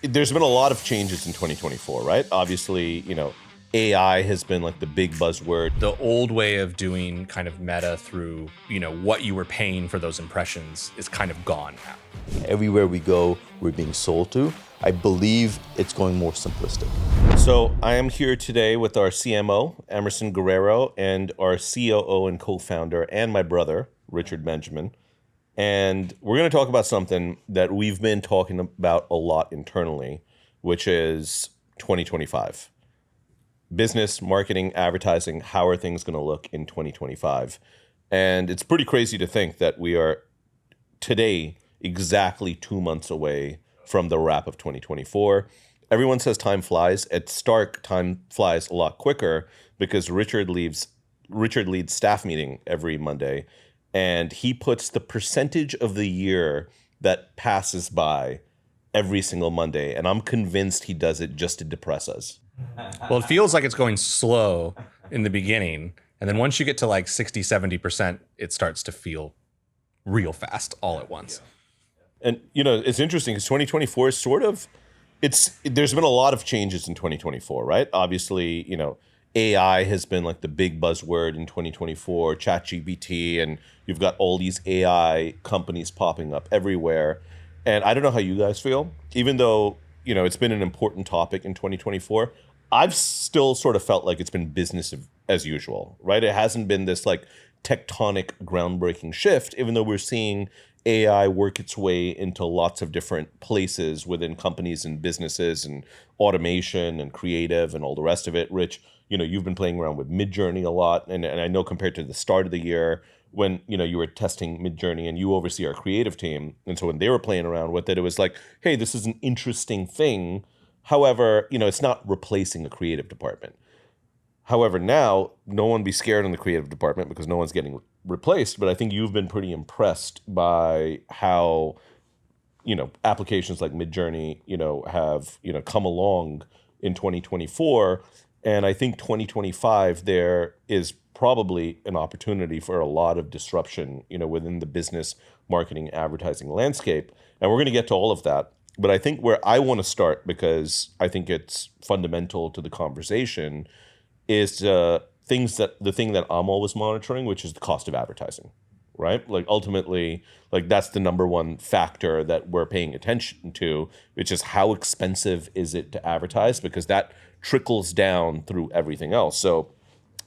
there's been a lot of changes in 2024, right? Obviously, AI has been like the big buzzword. The old way of doing kind of meta through, what you were paying for those impressions is kind of gone now. Everywhere we go, we're being sold to. I believe it's going more simplistic. So I am here today with our CMO, Emerson Guerrero, and our COO and co-founder, and my brother, Richard Benjamin. And we're going to talk about something that we've been talking about a lot internally, which is 2025. Business, marketing, advertising, how are things going to look in 2025? And it's pretty crazy to think that we are today exactly 2 months away from the wrap of 2024. Everyone says time flies. At Stark, time flies a lot quicker because Richard leads staff meeting every Monday, and he puts the percentage of the year that passes by every single Monday. And I'm convinced he does it just to depress us. Well, it feels like it's going slow in the beginning. And then once you get to like 60, 70%, it starts to feel real fast all at once. And, it's interesting because 2024 is there's been a lot of changes in 2024, right? Obviously, AI has been like the big buzzword in 2024, ChatGPT, and you've got all these AI companies popping up everywhere. And I don't know how you guys feel, even though, it's been an important topic in 2024. I've still sort of felt like it's been business as usual, right? It hasn't been this like tectonic groundbreaking shift, even though we're seeing AI work its way into lots of different places within companies and businesses and automation and creative and all the rest of it. Rich, you've been playing around with Midjourney a lot. And I know compared to the start of the year when, you were testing Midjourney and you oversee our creative team. And so when they were playing around with it, it was like, hey, this is an interesting thing. However, it's not replacing a creative department. However, now, no one be scared in the creative department because no one's getting replaced. But I think you've been pretty impressed by how, applications like Midjourney, have, come along in 2024. And I think 2025, there is probably an opportunity for a lot of disruption, within the business, marketing, advertising landscape. And we're going to get to all of that. But I think where I want to start, because I think it's fundamental to the conversation, is the thing that I'm always monitoring, which is the cost of advertising, right? Like ultimately, like that's the number one factor that we're paying attention to, which is how expensive is it to advertise, because that trickles down through everything else. So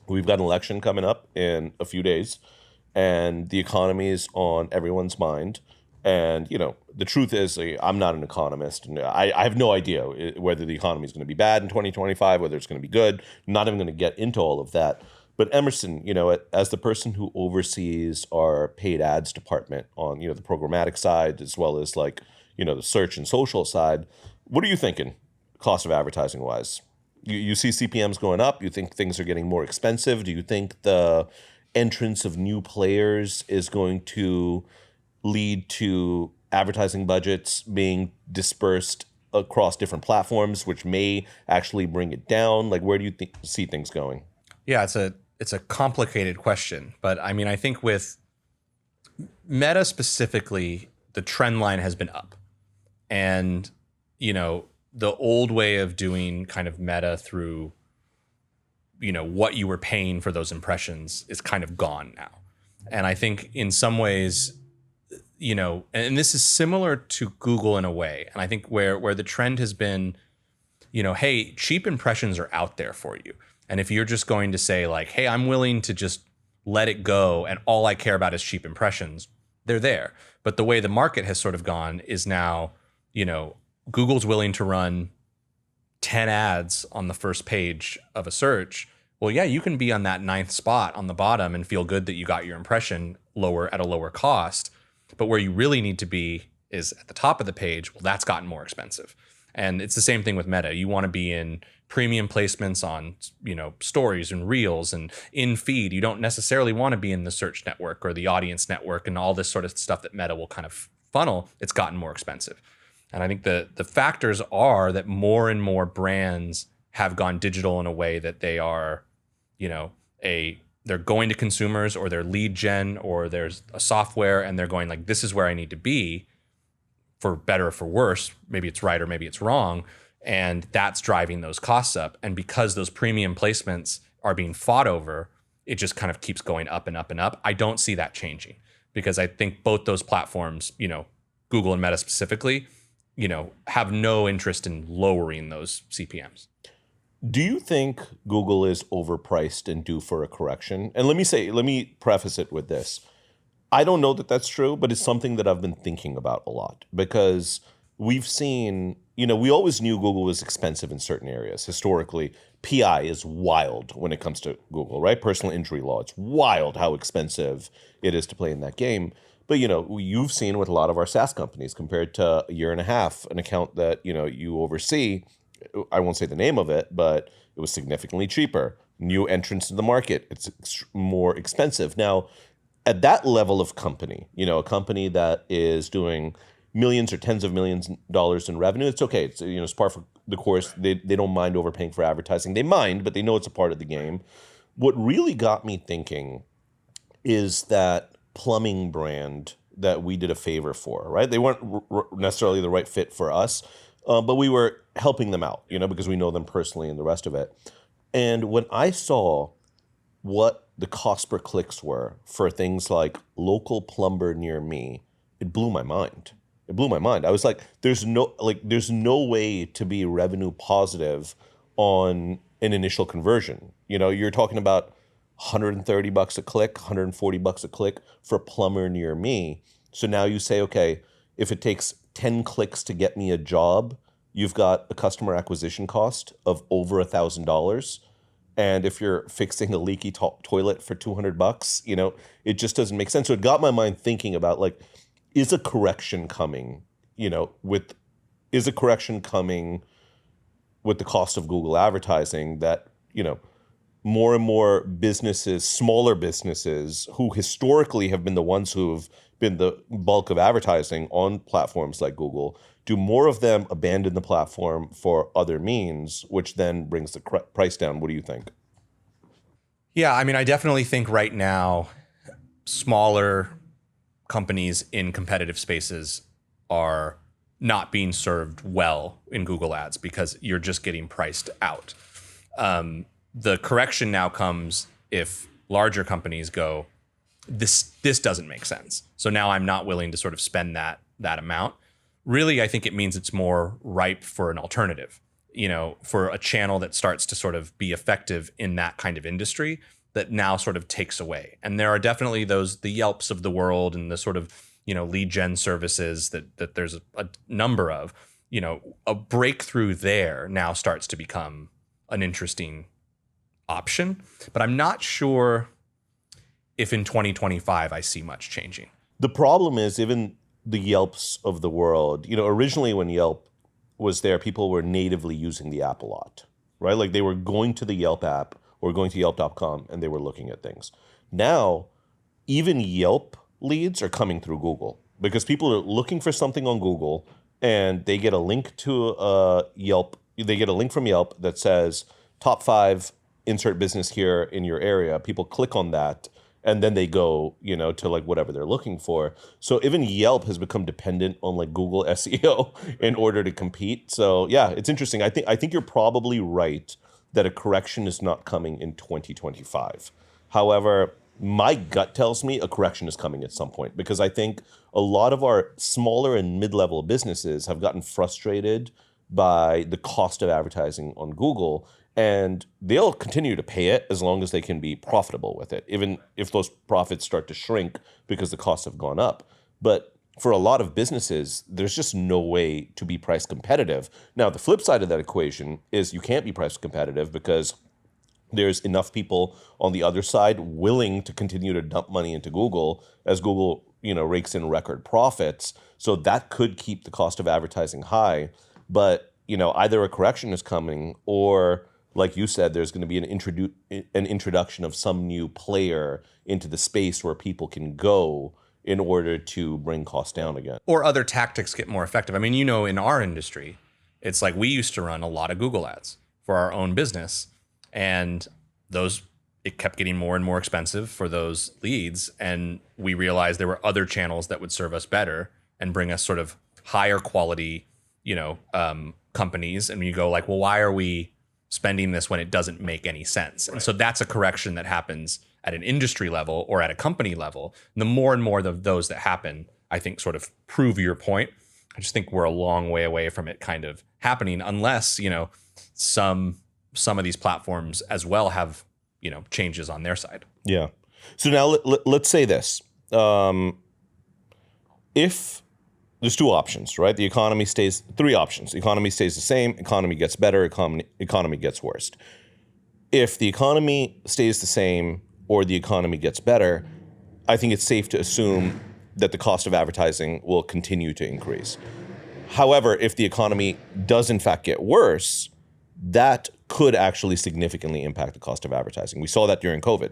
we've got an election coming up in a few days, and the economy is on everyone's mind. And, the truth is, I'm not an economist, and I have no idea whether the economy is going to be bad in 2025, whether it's going to be good. I'm not even going to get into all of that. But Emerson, as the person who oversees our paid ads department on, the programmatic side, as well as like, the search and social side, what are you thinking cost of advertising wise? You see CPMs going up. You think things are getting more expensive. Do you think the entrance of new players is going to lead to advertising budgets being dispersed across different platforms, which may actually bring it down? Like, where do you see things going? Yeah, it's a complicated question, but I mean, I think with Meta specifically, the trend line has been up, and the old way of doing kind of meta through, what you were paying for those impressions is kind of gone now. And I think in some ways, and this is similar to Google in a way. And I think where the trend has been, hey, cheap impressions are out there for you. And if you're just going to say like, hey, I'm willing to just let it go and all I care about is cheap impressions, they're there. But the way the market has sort of gone is now, Google's willing to run 10 ads on the first page of a search. Well, yeah, you can be on that 9th spot on the bottom and feel good that you got your impression at a lower cost. But where you really need to be is at the top of the page. Well, that's gotten more expensive. And it's the same thing with Meta. You want to be in premium placements on, stories and reels and in feed. You don't necessarily want to be in the search network or the audience network and all this sort of stuff that Meta will kind of funnel. It's gotten more expensive. And I think the factors are that more and more brands have gone digital in a way that they are, they're going to consumers or they're lead gen or there's a software and they're going like, this is where I need to be. for better or for worse. Maybe it's right or maybe it's wrong. And that's driving those costs up. And because those premium placements are being fought over, it just kind of keeps going up and up and up. I don't see that changing because I think both those platforms, Google and Meta specifically, have no interest in lowering those CPMs. Do you think Google is overpriced and due for a correction? And let me preface it with this. I don't know that that's true, but it's something that I've been thinking about a lot because we've seen, we always knew Google was expensive in certain areas. Historically, PI is wild when it comes to Google, right? Personal injury law. It's wild how expensive it is to play in that game. But, you've seen with a lot of our SaaS companies compared to a year and a half, an account that, you oversee, I won't say the name of it, but it was significantly cheaper. New entrants to the market. It's more expensive. Now, at that level of company, a company that is doing millions or tens of millions of dollars in revenue, it's okay. It's it's par for the course. They don't mind overpaying for advertising. They mind, but they know it's a part of the game. What really got me thinking is that plumbing brand that we did a favor for, right? They weren't necessarily the right fit for us, but we were helping them out, because we know them personally and the rest of it. And when I saw what the cost per clicks were for things like local plumber near me, it blew my mind. It blew my mind. I was like, there's no way to be revenue positive on an initial conversion. You're talking about $130 a click, $140 a click for a plumber near me. So now you say, okay, if it takes 10 clicks to get me a job, you've got a customer acquisition cost of over $1,000. And if you're fixing a leaky toilet for $200, it just doesn't make sense. So it got my mind thinking about is a correction coming, is a correction coming with the cost of Google advertising that, more and more businesses, smaller businesses who historically have been the ones who have been the bulk of advertising on platforms like Google, do more of them abandon the platform for other means, which then brings the price down? What do you think? Yeah, I definitely think right now, smaller companies in competitive spaces are not being served well in Google Ads because you're just getting priced out. The correction now comes if larger companies go, this doesn't make sense. So now I'm not willing to sort of spend that amount. Really, I think it means it's more ripe for an alternative, for a channel that starts to sort of be effective in that kind of industry that now sort of takes away. And there are definitely the Yelps of the world and the sort of, lead gen services that there's a number of, a breakthrough there now starts to become an interesting option. But I'm not sure if in 2025 I see much changing. The problem is even the Yelps of the world, originally when Yelp was there, people were natively using the app a lot, right? Like they were going to the Yelp app or going to Yelp.com and they were looking at things. Now, even Yelp leads are coming through Google because people are looking for something on Google and they get a link to Yelp. They get a link from Yelp that says top 5 insert business here in your area. People click on that and then they go, to whatever they're looking for. So even Yelp has become dependent on Google SEO in order to compete. So yeah, it's interesting. I think you're probably right that a correction is not coming in 2025. However, my gut tells me a correction is coming at some point because I think a lot of our smaller and mid-level businesses have gotten frustrated by the cost of advertising on Google, and they'll continue to pay it as long as they can be profitable with it, even if those profits start to shrink because the costs have gone up. But for a lot of businesses, there's just no way to be price competitive. Now, the flip side of that equation is you can't be price competitive because there's enough people on the other side willing to continue to dump money into Google as Google, rakes in record profits. So that could keep the cost of advertising high. But, either a correction is coming or, like you said, there's going to be an introduction of some new player into the space where people can go in order to bring costs down again. Or other tactics get more effective. In our industry, it's like we used to run a lot of Google ads for our own business. And it kept getting more and more expensive for those leads. And we realized there were other channels that would serve us better and bring us sort of higher quality, companies, and you go like, well, why are we spending this when it doesn't make any sense? And so that's a correction that happens at an industry level or at a company level. And the more and more of those that happen, I think sort of prove your point. I just think we're a long way away from it kind of happening, unless, some of these platforms as well have, changes on their side. Yeah. So now let's say this. If there's two options, right? Three options. Economy stays the same, economy gets better, economy gets worse. If the economy stays the same or the economy gets better, I think it's safe to assume that the cost of advertising will continue to increase. However, if the economy does in fact get worse, that could actually significantly impact the cost of advertising. We saw that during COVID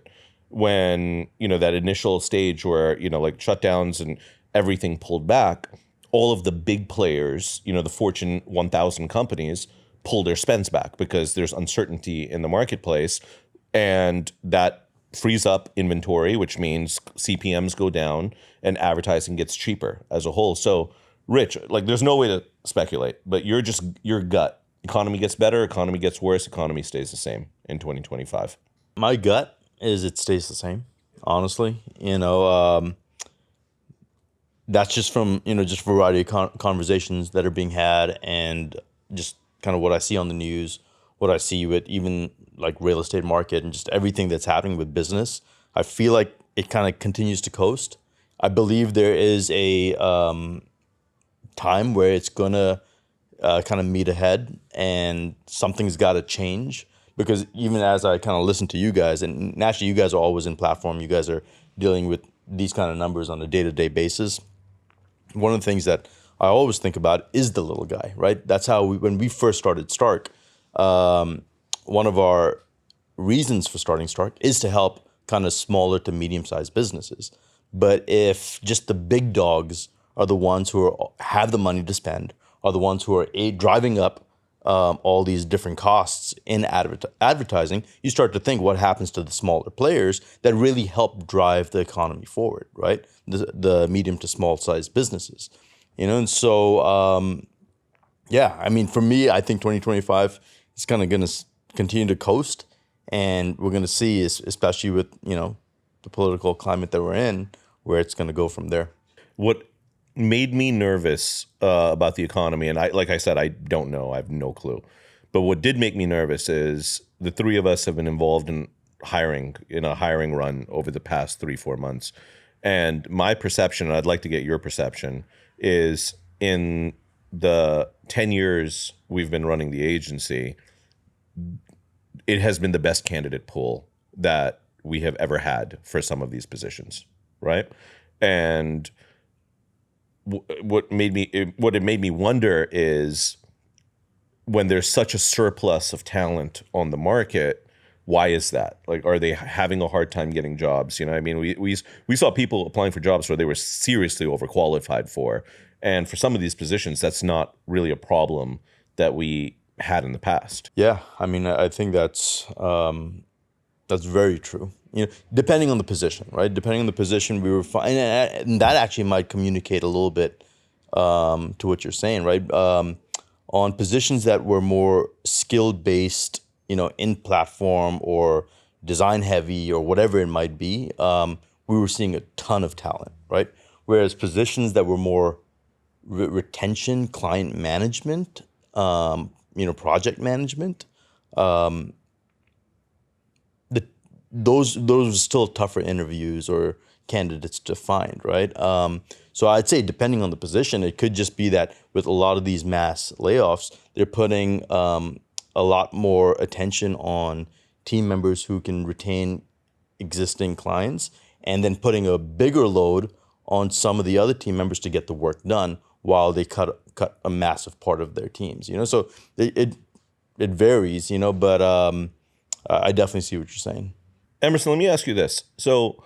when, that initial stage where, like shutdowns and everything pulled back, all of the big players, the Fortune 1000 companies pull their spends back because there's uncertainty in the marketplace, and that frees up inventory, which means CPMs go down and advertising gets cheaper as a whole. So, Rich, like there's no way to speculate, but your gut. Economy gets better, economy gets worse, economy stays the same in 2025. My gut is it stays the same, honestly. That's just from, just variety of conversations that are being had, and just kind of what I see on the news, what I see with even like real estate market and just everything that's happening with business. I feel like it kind of continues to coast. I believe there is a time where it's going to kind of meet ahead, and something's got to change, because even as I kind of listen to you guys, and naturally you guys are always in platform, you guys are dealing with these kind of numbers on a day-to-day basis. One of the things that I always think about is the little guy, right? That's how when we first started Stark, one of our reasons for starting Stark is to help kind of smaller to medium-sized businesses. But if just the big dogs are the ones who have the money to spend, are the ones who are driving up all these different costs in advertising, you start to think what happens to the smaller players that really help drive the economy forward, right? The medium to small sized businesses, and so, for me, I think 2025 is kind of going to continue to coast, and we're going to see, especially with, the political climate that we're in, where it's going to go from there. What made me nervous about the economy, and like I said, I don't know, I have no clue. But what did make me nervous is the three of us have been involved in a hiring run over the past 3-4 months. And my perception, and I'd like to get your perception, is in the 10 years we've been running the agency, it has been the best candidate pool that we have ever had for some of these positions, right? And what it made me wonder is, when there's such a surplus of talent on the market, why is that? Like, are they having a hard time getting jobs? We saw people applying for jobs where they were seriously overqualified for, and for some of these positions, that's not really a problem that we had in the past. Yeah, I think that's very true. Depending on the position, right? Depending on the position, we were fine, and that actually might communicate a little bit to what you're saying, right? On positions that were more skill-based, in platform or design heavy or whatever it might be, we were seeing a ton of talent, right? Whereas positions that were more retention, client management, project management, those were still tougher interviews or candidates to find, right? So I'd say, depending on the position, it could just be that with a lot of these mass layoffs, they're putting a lot more attention on team members who can retain existing clients, and then putting a bigger load on some of the other team members to get the work done while they cut a massive part of their teams. So it varies, but I definitely see what you're saying. Emerson, let me ask you this. So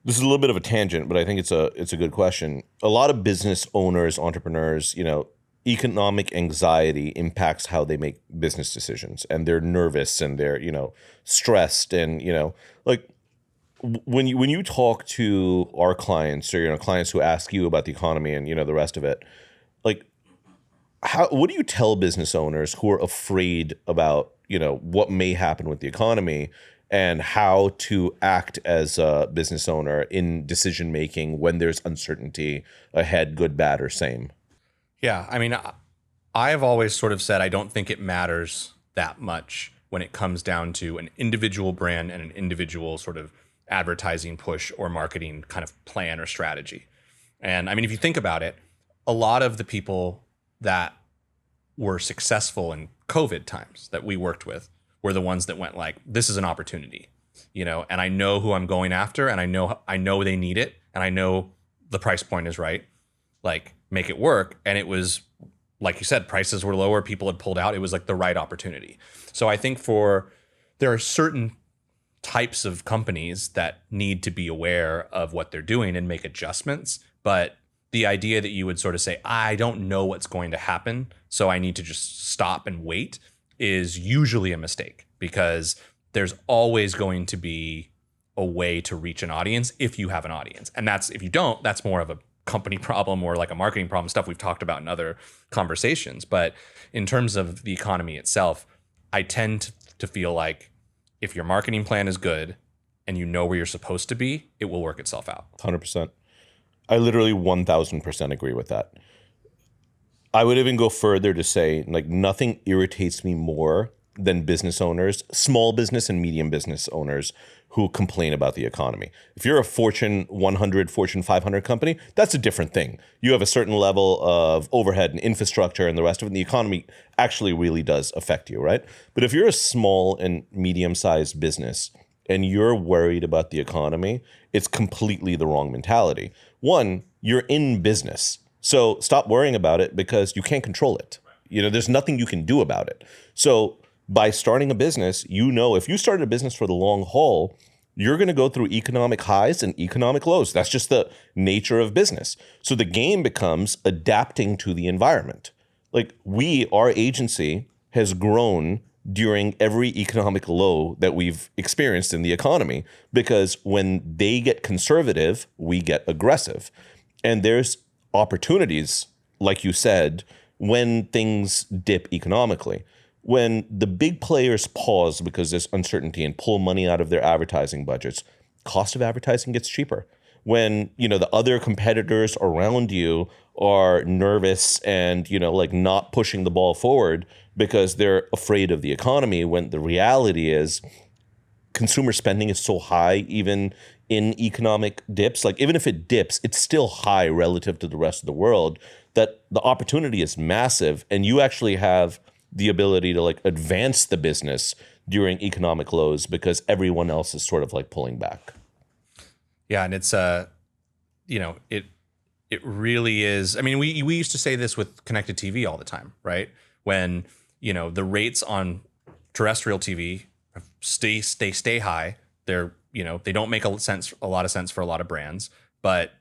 this is a little bit of a tangent, but I think it's a good question. A lot of business owners, entrepreneurs, economic anxiety impacts how they make business decisions, and they're nervous and they're, stressed, and, like when you talk to our clients, or, clients who ask you about the economy and, the rest of it, like, what do you tell business owners who are afraid about, what may happen with the economy and how to act as a business owner in decision making when there's uncertainty ahead, good, bad, or same? Yeah, I mean, I've always sort of said I don't think it matters that much when it comes down to an individual brand and an individual sort of advertising push or marketing kind of plan or strategy. And I mean, if you think about it, a lot of the people that were successful in COVID times that we worked with were the ones that went like, this is an opportunity, and I know who I'm going after, and I know they need it, and I know the price point is right. Like, make it work. And it was, like you said, prices were lower, people had pulled out. It was like the right opportunity. So I think there are certain types of companies that need to be aware of what they're doing and make adjustments. But the idea that you would sort of say, I don't know what's going to happen, so I need to just stop and wait, is usually a mistake, because there's always going to be a way to reach an audience if you have an audience. And if you don't, that's more of a company problem or like a marketing problem, stuff we've talked about in other conversations. But in terms of the economy itself, I tend to feel like if your marketing plan is good and you know where you're supposed to be, it will work itself out. 100%. I literally 1000% agree with that. I would even go further to say, like, nothing irritates me more than business owners, small business and medium business owners, who complain about the economy. If you're a Fortune 100, Fortune 500 company, that's a different thing. You have a certain level of overhead and infrastructure and the rest of it, and the economy actually really does affect you, right? But if you're a small and medium-sized business and you're worried about the economy, it's completely the wrong mentality. One, you're in business, so stop worrying about it because you can't control it. There's nothing you can do about it. So by starting a business, if you started a business for the long haul, you're going to go through economic highs and economic lows. That's just the nature of business. So the game becomes adapting to the environment. Like, our agency has grown during every economic low that we've experienced in the economy, because when they get conservative, we get aggressive. And there's opportunities, like you said, when things dip economically. When the big players pause because there's uncertainty and pull money out of their advertising budgets, cost of advertising gets cheaper. When, the other competitors around you are nervous and, not pushing the ball forward because they're afraid of the economy, when the reality is consumer spending is so high, even in economic dips, like even if it dips, it's still high relative to the rest of the world, that the opportunity is massive. And you actually have the ability to advance the business during economic lows because everyone else is sort of pulling back. Yeah, and it's it really is. I mean, we used to say this with connected TV all the time, right? When the rates on terrestrial TV stay high. They're they don't make a lot of sense for a lot of brands, but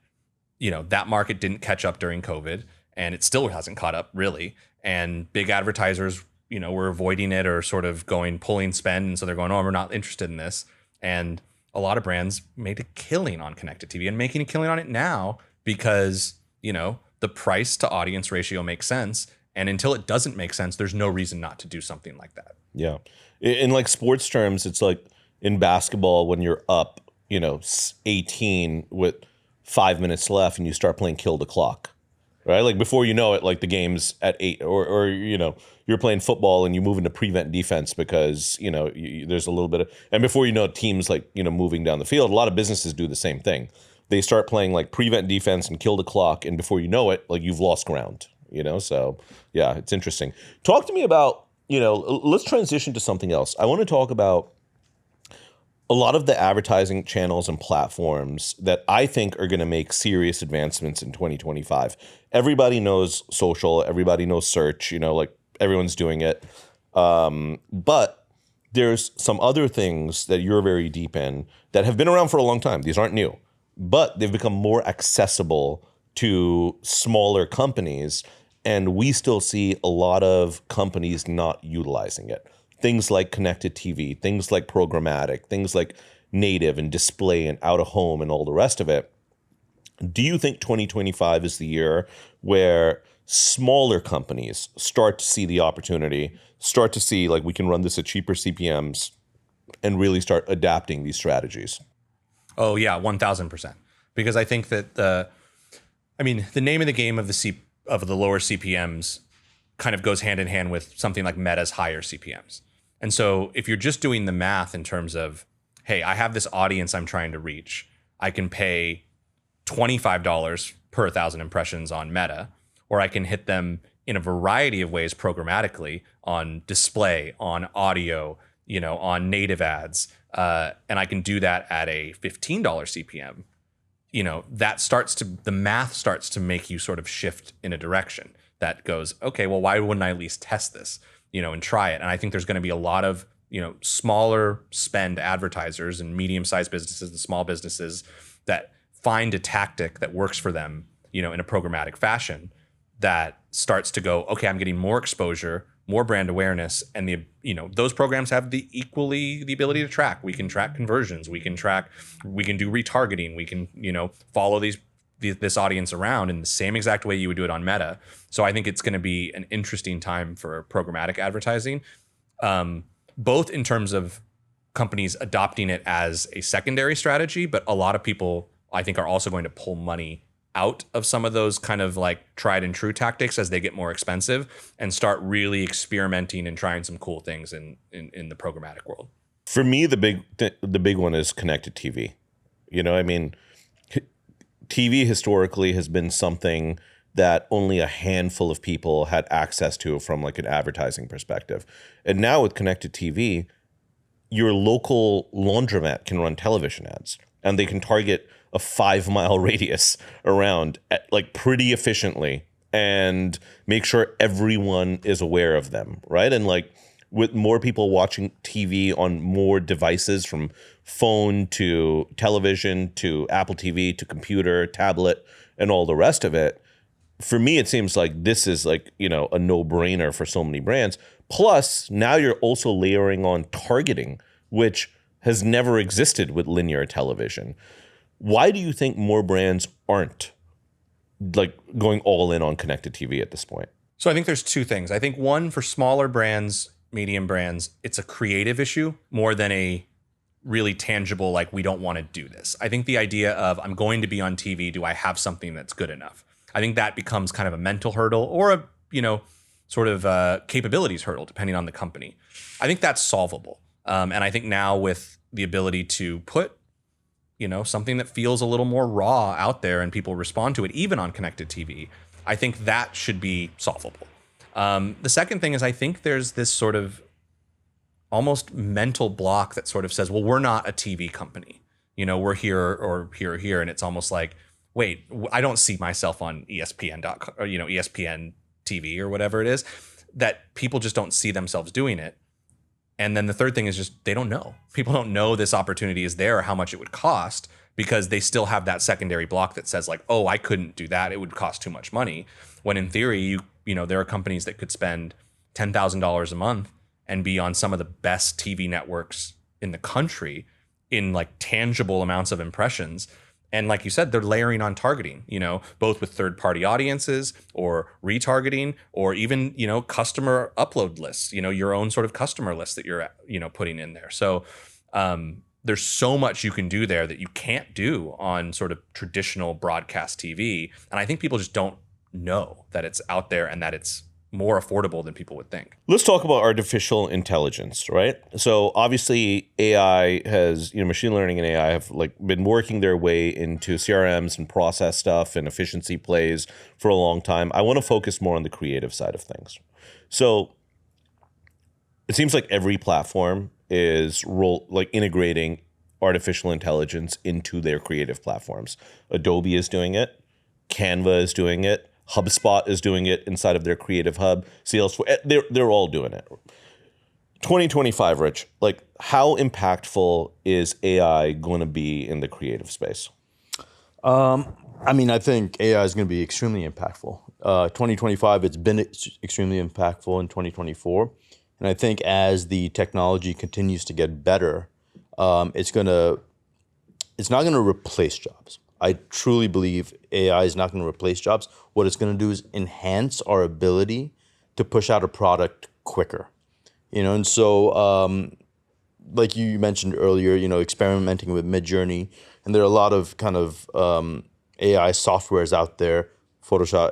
that market didn't catch up during COVID, and it still hasn't caught up really. And big advertisers, were avoiding it or sort of pulling spend. And so they're going, oh, we're not interested in this. And a lot of brands made a killing on connected TV and making a killing on it now because, the price to audience ratio makes sense. And until it doesn't make sense, there's no reason not to do something like that. Yeah. In sports terms, it's like in basketball when you're up, 18 with 5 minutes left and you start playing kill the clock. Right, like before you know it, the game's at 8, or you're playing football and you move into prevent defense because there's a little bit of, and before you know it, teams moving down the field. A lot of businesses do the same thing. They start playing prevent defense and kill the clock, and before you know it, you've lost ground. So yeah, it's interesting. Talk to me about let's transition to something else. I want to talk about a lot of the advertising channels and platforms that I think are going to make serious advancements in 2025. Everybody knows social, everybody knows search, everyone's doing it. But there's some other things that you're very deep in that have been around for a long time. These aren't new, but they've become more accessible to smaller companies. And we still see a lot of companies not utilizing it. Things like connected TV, things like programmatic, things like native and display and out of home and all the rest of it. Do you think 2025 is the year where smaller companies start to see the opportunity, start to see like we can run this at cheaper CPMs and really start adapting these strategies? Oh yeah, 1000%. Because I think that the name of the game of the lower CPMs kind of goes hand in hand with something like Meta's higher CPMs. And so if you're just doing the math in terms of, hey, I have this audience I'm trying to reach, I can pay $25 per 1,000 impressions on Meta, or I can hit them in a variety of ways programmatically on display, on audio, on native ads, and I can do that at a $15 CPM. The math starts to make you sort of shift in a direction that goes, okay, well, why wouldn't I at least test this, and try it? And I think there's going to be a lot of, smaller spend advertisers and medium-sized businesses and small businesses that find a tactic that works for them, in a programmatic fashion that starts to go, okay, I'm getting more exposure, more brand awareness, and those programs have the ability to track. We can track conversions, we can do retargeting, we can, follow this audience around in the same exact way you would do it on Meta. So I think it's going to be an interesting time for programmatic advertising, both in terms of companies adopting it as a secondary strategy, but a lot of people I think are also going to pull money out of some of those kind of like tried and true tactics as they get more expensive and start really experimenting and trying some cool things in the programmatic world. For me, the big one is connected TV. TV historically has been something that only a handful of people had access to from like an advertising perspective. And now with connected TV, your local laundromat can run television ads and they can target a 5-mile radius around like pretty efficiently and make sure everyone is aware of them, right? And like with more people watching TV on more devices, from phone to television to Apple TV to computer, tablet, and all the rest of it, for me, it seems like this is like, a no-brainer for so many brands. Plus, now you're also layering on targeting, which has never existed with linear television. Why do you think more brands aren't like going all in on connected TV at this point? So I think there's two things. I think one, for smaller brands, medium brands, it's a creative issue more than a really tangible, like, we don't want to do this. I think the idea of, I'm going to be on TV, do I have something that's good enough? I think that becomes kind of a mental hurdle or a, sort of capabilities hurdle, depending on the company. I think that's solvable. And I think now with the ability to put, something that feels a little more raw out there and people respond to it, even on connected TV, I think that should be solvable. The second thing is, I think there's this sort of almost mental block that sort of says, well, we're not a TV company. We're here or here or here. And it's almost like, wait, I don't see myself on ESPN.com or, ESPN TV or whatever it is, that people just don't see themselves doing it. And then the third thing is just, they don't know. People don't know this opportunity is there or how much it would cost, because they still have that secondary block that says like, oh, I couldn't do that. It would cost too much money. When in theory, there are companies that could spend $10,000 a month and be on some of the best TV networks in the country in like tangible amounts of impressions. And like you said, they're layering on targeting, both with third-party audiences or retargeting, or even, customer upload lists, your own sort of customer list that you're, putting in there. So there's so much you can do there that you can't do on sort of traditional broadcast TV. And I think people just don't know that it's out there and that it's more affordable than people would think. Let's talk about artificial intelligence, right? So obviously AI has, machine learning and AI have like been working their way into CRMs and process stuff and efficiency plays for a long time. I want to focus more on the creative side of things. So it seems like every platform is integrating artificial intelligence into their creative platforms. Adobe is doing it. Canva is doing it. HubSpot is doing it inside of their creative hub. Salesforce, they're all doing it. 2025, Rich, like how impactful is AI going to be in the creative space? I think AI is going to be extremely impactful. 2025, it's been extremely impactful in 2024. And I think as the technology continues to get better, it's not going to replace jobs. I truly believe AI is not going to replace jobs. What it's going to do is enhance our ability to push out a product quicker. And so like you mentioned earlier, experimenting with Midjourney, and there are a lot of kind of AI softwares out there. Photoshop,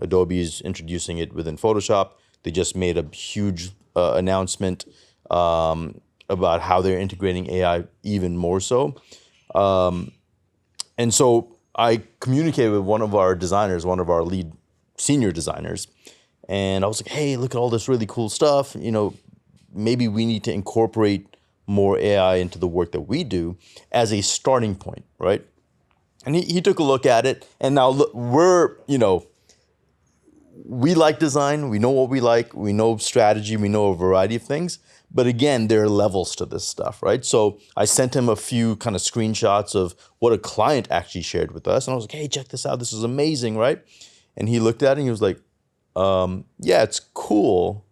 Adobe is introducing it within Photoshop. They just made a huge announcement about how they're integrating AI even more so. And so I communicated with one of our designers, one of our lead senior designers, and I was like, hey, look at all this really cool stuff. Maybe we need to incorporate more AI into the work that we do as a starting point, right? And he took a look at it, and now look, we like design, we know what we like, we know strategy, we know a variety of things. But again, there are levels to this stuff, right? So I sent him a few kind of screenshots of what a client actually shared with us. And I was like, hey, check this out. This is amazing, right? And he looked at it and he was like, yeah, it's cool.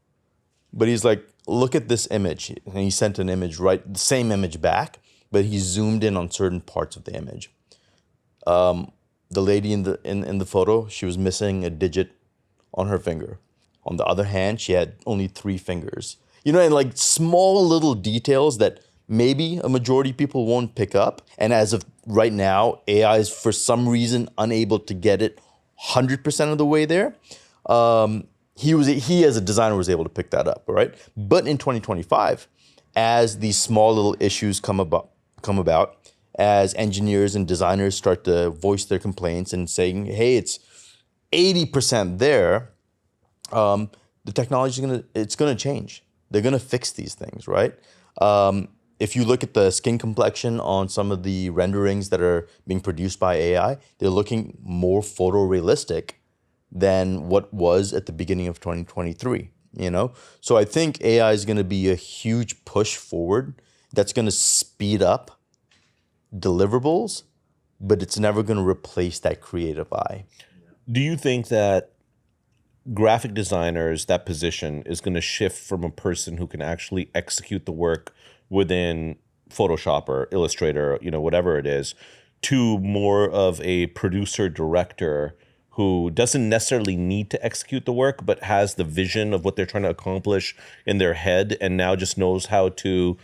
But he's like, look at this image. And he sent an image, right? The same image back, but he zoomed in on certain parts of the image. The lady in the photo, she was missing a digit on her finger. On the other hand, she had only 3 fingers. And like small little details that maybe a majority of people won't pick up. And as of right now, AI is for some reason unable to get it 100% of the way there. He as a designer was able to pick that up, right? But in 2025, as these small little issues come about, as engineers and designers start to voice their complaints and saying, hey, it's 80% there, the technology is gonna change. They're gonna fix these things, right? If you look at the skin complexion on some of the renderings that are being produced by AI, they're looking more photorealistic than what was at the beginning of 2023. So I think AI is gonna be a huge push forward that's gonna speed up deliverables, but it's never gonna replace that creative eye. Do you think that graphic designers, that position is going to shift from a person who can actually execute the work within Photoshop or Illustrator, whatever it is, to more of a producer director who doesn't necessarily need to execute the work, but has the vision of what they're trying to accomplish in their head and now just knows how to,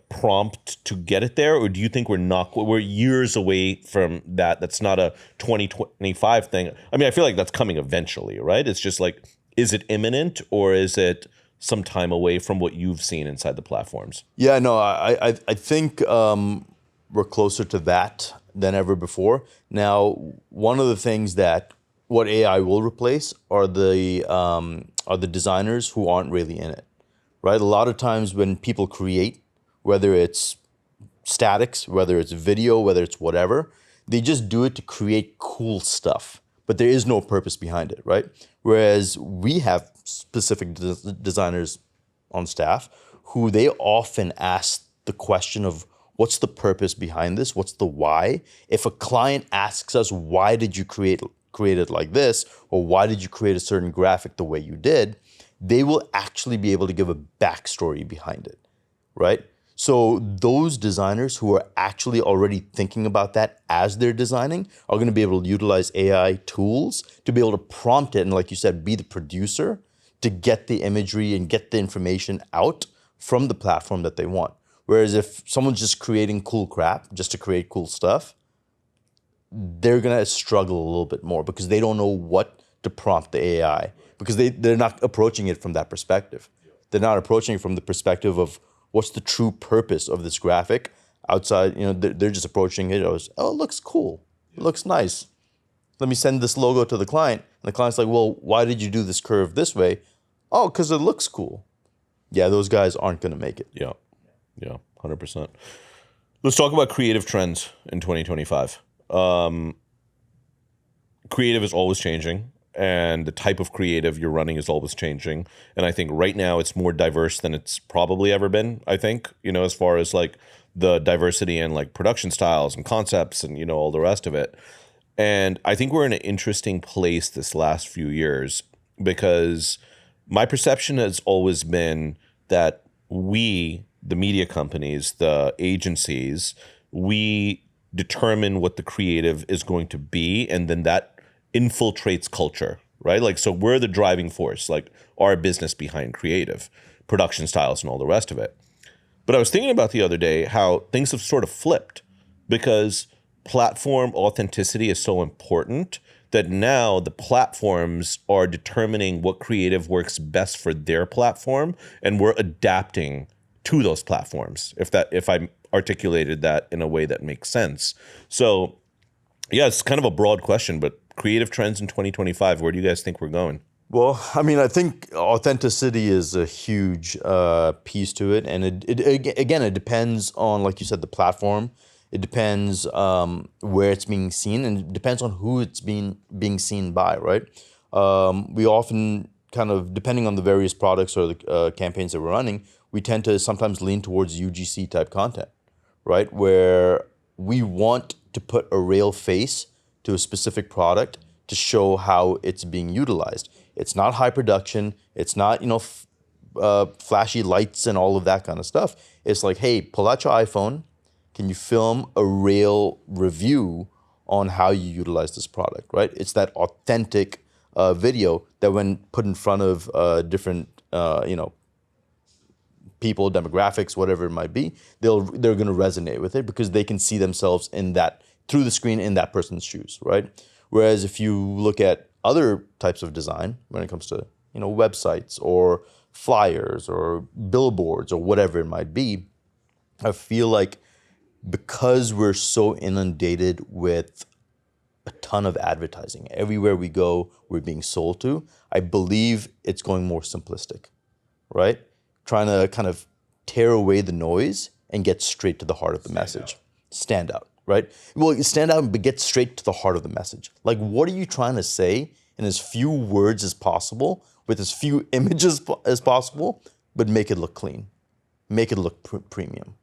prompt to get it there? Or do you think we're years away from that? That's not a 2025 thing. I feel like that's coming eventually, right? It's just like, is it imminent or is it some time away from what you've seen inside the platforms? Yeah, no, I think we're closer to that than ever before. Now, one of the things that what AI will replace are the designers who aren't really in it, right? A lot of times when people create, whether it's statics, whether it's video, whether it's whatever, they just do it to create cool stuff, but there is no purpose behind it, right? Whereas we have specific designers on staff who they often ask the question of, what's the purpose behind this? What's the why? If a client asks us, why did you create it like this? Or why did you create a certain graphic the way you did? They will actually be able to give a backstory behind it, right? So those designers who are actually already thinking about that as they're designing are going to be able to utilize AI tools to be able to prompt it and, like you said, be the producer to get the imagery and get the information out from the platform that they want. Whereas if someone's just creating cool crap just to create cool stuff, they're going to struggle a little bit more because they don't know what to prompt the AI because they're not approaching it from that perspective. They're not approaching it from the perspective of what's the true purpose of this graphic outside. They're just approaching it as, oh, it looks cool. It looks nice. Let me send this logo to the client. And the client's like, well, why did you do this curve this way? Oh, because it looks cool. Yeah, those guys aren't going to make it. Yeah, 100%. Let's talk about creative trends in 2025. Creative is always changing, and the type of creative you're running is always changing. And I think right now it's more diverse than it's probably ever been, I think, as far as like the diversity and like production styles and concepts and, all the rest of it. And I think we're in an interesting place this last few years because my perception has always been that we, the media companies, the agencies, we determine what the creative is going to be, and then that infiltrates culture, right? Like, so we're the driving force, like our business behind creative, production styles, and all the rest of it. But I was thinking about the other day how things have sort of flipped, because platform authenticity is so important that now the platforms are determining what creative works best for their platform, and we're adapting to those platforms, if I articulated that in a way that makes sense. So yeah, it's kind of a broad question, but creative trends in 2025, where do you guys think we're going? Well, I mean, I think authenticity is a huge piece to it, and it depends on, like you said, the platform. It depends where it's being seen, and it depends on who it's being seen by, right? We often kind of, depending on the various products or the campaigns that we're running, we tend to sometimes lean towards UGC type content, right? Where we want to put a real face to a specific product to show how it's being utilized. It's not high production. It's not, flashy lights and all of that kind of stuff. It's like, hey, pull out your iPhone. Can you film a real review on how you utilize this product, right? It's that authentic video that when put in front of different, people, demographics, whatever it might be, they're going to resonate with it because they can see themselves in that, through the screen, in that person's shoes, right? Whereas if you look at other types of design, when it comes to, websites or flyers or billboards or whatever it might be, I feel like because we're so inundated with a ton of advertising, everywhere we go, we're being sold to, I believe it's going more simplistic, right? Trying to kind of tear away the noise and get straight to the heart of the message. Stand out, right? Well, stand out, but get straight to the heart of the message. Like, what are you trying to say in as few words as possible, with as few images as possible, but make it look clean, make it look premium,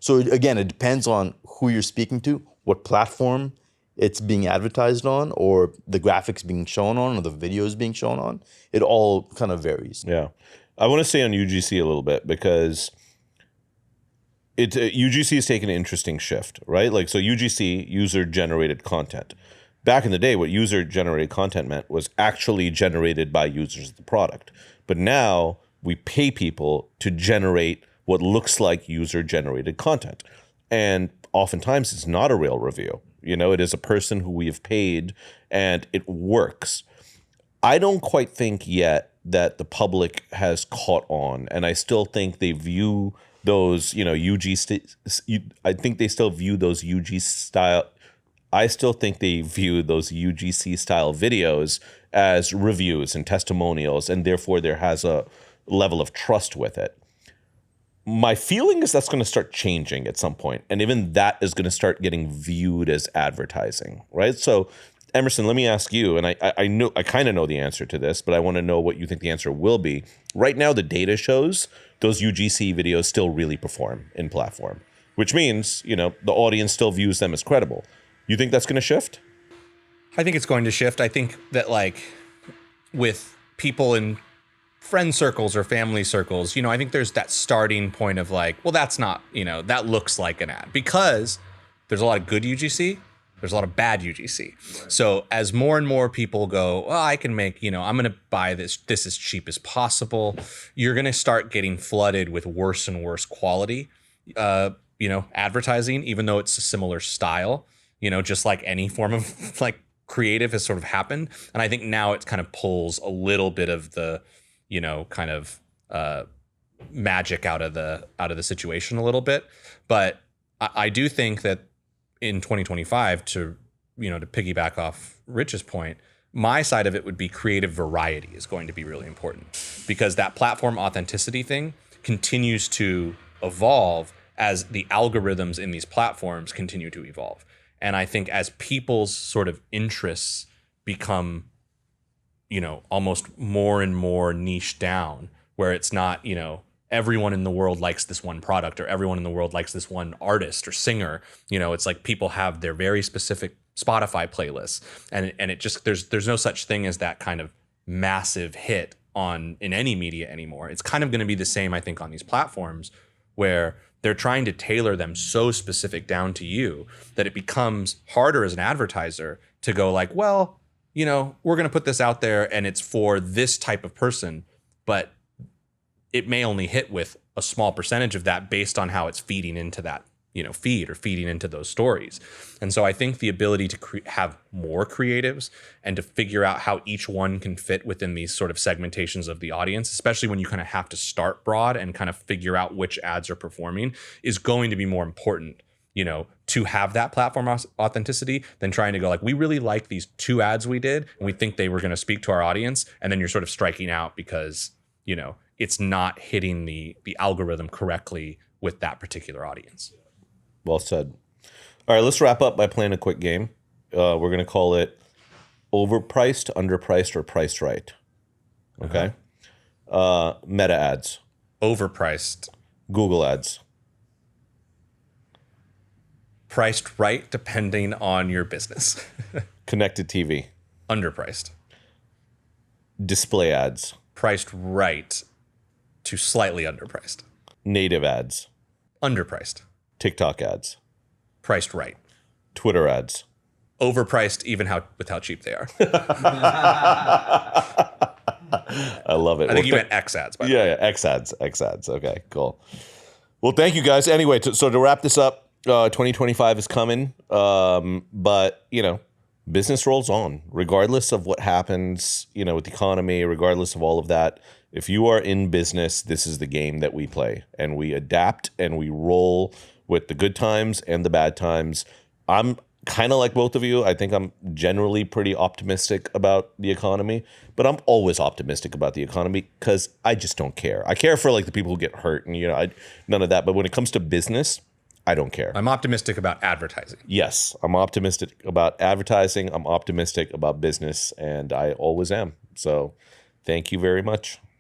So again, it depends on who you're speaking to, what platform it's being advertised on, or the graphics being shown on, or the videos being shown on. It all kind of varies. Yeah. I want to stay on UGC a little bit, because UGC has taken an interesting shift, right? Like, so UGC, user-generated content. Back in the day, what user-generated content meant was actually generated by users of the product. But now we pay people to generate what looks like user-generated content. And oftentimes it's not a real review. It is a person who we have paid, and it works. I don't quite think yet that the public has caught on, and I still think they view those, I think they still view those UGC style. I still think they view those UGC style videos as reviews and testimonials, and therefore there has a level of trust with it. My feeling is that's going to start changing at some point, and even that is going to start getting viewed as advertising, right? So, Emerson, let me ask you, and I kind of know the answer to this, but I want to know what you think the answer will be. Right now, the data shows those UGC videos still really perform in platform, which means, the audience still views them as credible. You think that's going to shift? I think it's going to shift. I think that, like, with people in friend circles or family circles, I think there's that starting point of like, well, that's not, that looks like an ad, because there's a lot of good UGC. There's a lot of bad UGC. So as more and more people go, well, I can make, I'm going to buy this as cheap as possible, you're going to start getting flooded with worse and worse quality, advertising, even though it's a similar style, just like any form of like creative has sort of happened. And I think now it kind of pulls a little bit of the, magic out of the situation a little bit. But I do think that in 2025, to piggyback off Rich's point, my side of it would be creative variety is going to be really important, because that platform authenticity thing continues to evolve as the algorithms in these platforms continue to evolve. And I think as people's sort of interests become, almost more and more niche down, where it's not, everyone in the world likes this one product, or everyone in the world likes this one artist or singer. It's like people have their very specific Spotify playlists, and it just, there's no such thing as that kind of massive hit in any media anymore. It's kind of going to be the same, I think, on these platforms, where they're trying to tailor them so specific down to you that it becomes harder as an advertiser to go like, well, you know, we're going to put this out there and it's for this type of person, but it may only hit with a small percentage of that based on how it's feeding into that, you know, feed or feeding into those stories. And so I think the ability to have more creatives and to figure out how each one can fit within these sort of segmentations of the audience, especially when you kind of have to start broad and kind of figure out which ads are performing, is going to be more important, you know, to have that platform authenticity than trying to go like, we really like these 2 ads we did and we think they were going to speak to our audience. And then you're sort of striking out because, you know, it's not hitting the algorithm correctly with that particular audience. Well said. All right, let's wrap up by playing a quick game. We're going to call it overpriced, underpriced, or priced right. Okay? Meta ads. Overpriced. Google ads. Priced right depending on your business. Connected TV. Underpriced. Display ads. Priced right to slightly underpriced. Native ads. Underpriced. TikTok ads. Priced right. Twitter ads. Overpriced even with how cheap they are. I love it. I think you meant X ads, by the way. Yeah, X ads. X ads. Okay, cool. Well, thank you guys. Anyway, so to wrap this up, 2025 is coming. But, you know, business rolls on regardless of what happens, you know, with the economy, regardless of all of that. If you are in business, this is the game that we play, and we adapt and we roll with the good times and the bad times. I'm kind of like both of you. I think I'm generally pretty optimistic about the economy, but I'm always optimistic about the economy because I just don't care. I care for like the people who get hurt and, you know, none of that. But when it comes to business, I don't care. I'm optimistic about advertising. Yes, I'm optimistic about advertising. I'm optimistic about business, and I always am. So thank you very much.